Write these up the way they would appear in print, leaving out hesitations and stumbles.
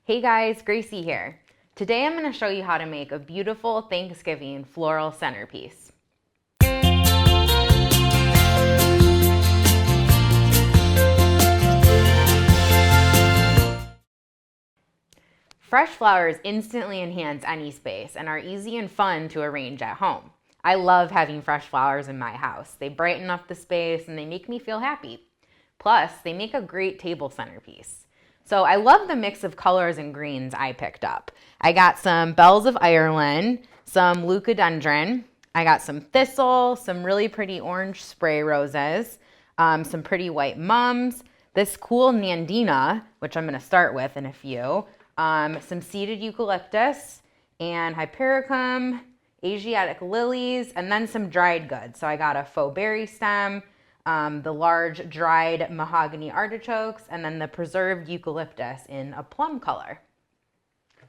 Hey guys, Gracie here. Today I'm going to show you how to make a beautiful Thanksgiving floral centerpiece. Fresh flowers instantly enhance any space and are easy and fun to arrange at home. I love having fresh flowers in my house. They brighten up the space and they make me feel happy. Plus, they make a great table centerpiece. So I love the mix of colors and greens I picked up. I got some bells of Ireland, some leucodendron, I got some thistle, some really pretty orange spray roses, some pretty white mums, this cool nandina, which I'm going to start with in a few, some seeded eucalyptus, and hypericum, Asiatic lilies, and then some dried goods. So I got a faux berry stem, the large dried mahogany artichokes, and then the preserved eucalyptus in a plum color.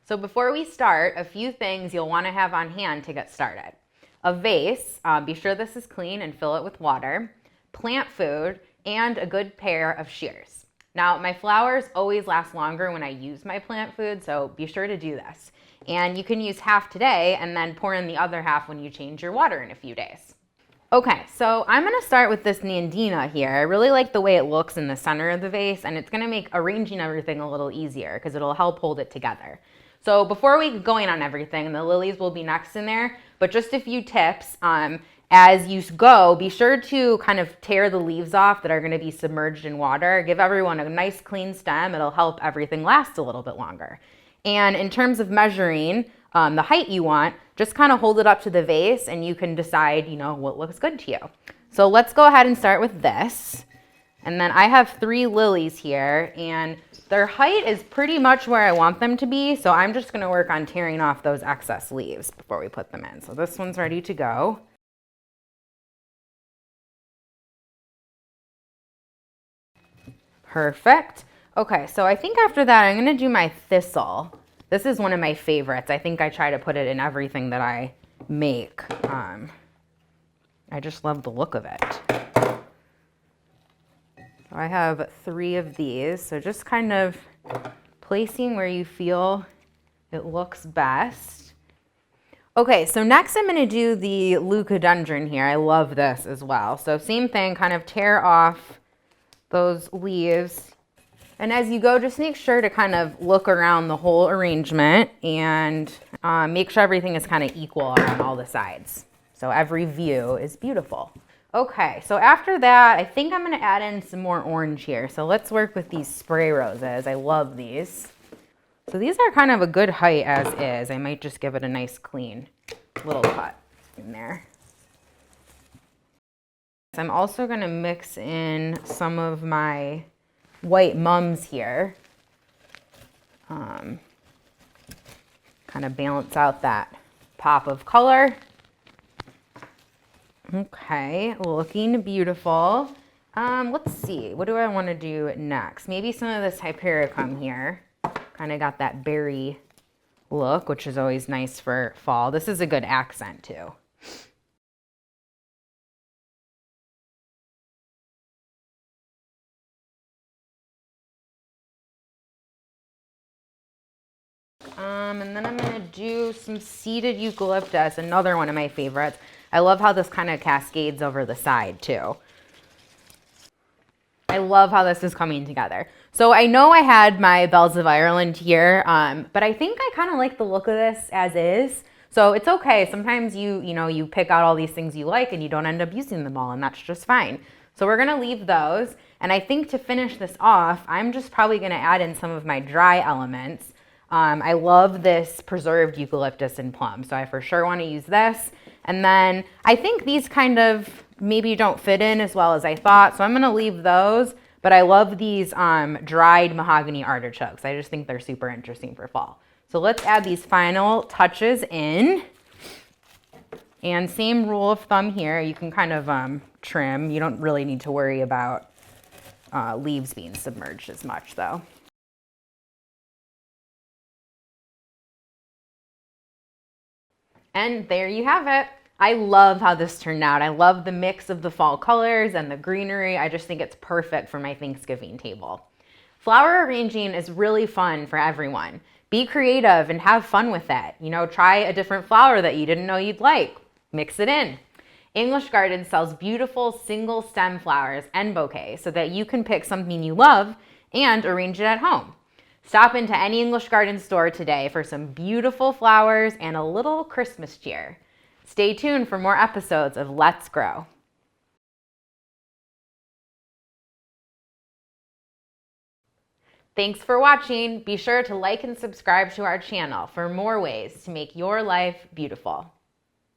So before we start, a few things you'll want to have on hand to get started. A vase, be sure this is clean and fill it with water, plant food, and a good pair of shears. Now, my flowers always last longer when I use my plant food, so be sure to do this. And you can use half today and then pour in the other half when you change your water in a few days. Okay, so I'm going to start with this nandina here. I really like the way it looks in the center of the vase, and it's going to make arranging everything a little easier because it'll help hold it together. So before we get going on everything, the lilies will be next in there, but just a few tips. As you go, be sure to kind of tear the leaves off that are going to be submerged in water. Give everyone a nice clean stem. It'll help everything last a little bit longer. And in terms of measuring the height you want, just kind of hold it up to the vase and you can decide, what looks good to you. So let's go ahead and start with this. And then I have 3 lilies here and their height is pretty much where I want them to be. So I'm just going to work on tearing off those excess leaves before we put them in. So this one's ready to go. Perfect. Okay, so I think after that, I'm going to do my thistle. This is one of my favorites. I think I try to put it in everything that I make. I just love the look of it. So I have 3 of these. So just kind of placing where you feel it looks best. Okay, so next I'm going to do the leucodendron here. I love this as well. So same thing, kind of tear off those leaves. And as you go, just make sure to kind of look around the whole arrangement and make sure everything is kind of equal around all the sides. So every view is beautiful. Okay, so after that, I think I'm going to add in some more orange here. So let's work with these spray roses. I love these. So these are kind of a good height as is. I might just give it a nice clean little cut in there. I'm also going to mix in some of my white mums here. Kind of balance out that pop of color. Okay, looking beautiful. Let's see, what do I want to do next? Maybe some of this hypericum here. Kind of got that berry look, which is always nice for fall. This is a good accent too. And then I'm going to do some seeded eucalyptus, another one of my favorites. I love how this kind of cascades over the side too. I love how this is coming together. So I know I had my bells of Ireland here, but I think I kind of like the look of this as is. So it's okay. Sometimes you pick out all these things you like and you don't end up using them all, and that's just fine. So we're going to leave those. And I think to finish this off, I'm just probably going to add in some of my dry elements. I love this preserved eucalyptus and plum, so I for sure want to use this. And then I think these kind of maybe don't fit in as well as I thought, so I'm going to leave those. But I love these dried mahogany artichokes. I just think they're super interesting for fall. So let's add these final touches in. And same rule of thumb here. You can kind of trim. You don't really need to worry about leaves being submerged as much, though. And there you have it. I love how this turned out. I love the mix of the fall colors and the greenery. I just think it's perfect for my Thanksgiving table. Flower arranging is really fun for everyone. Be creative and have fun with it. Try a different flower that you didn't know you'd like. Mix it in. English Garden sells beautiful single stem flowers and bouquets so that you can pick something you love and arrange it at home. Stop into any English Garden store today for some beautiful flowers and a little Christmas cheer. Stay tuned for more episodes of Let's Grow. Thanks for watching. Be sure to like and subscribe to our channel for more ways to make your life beautiful.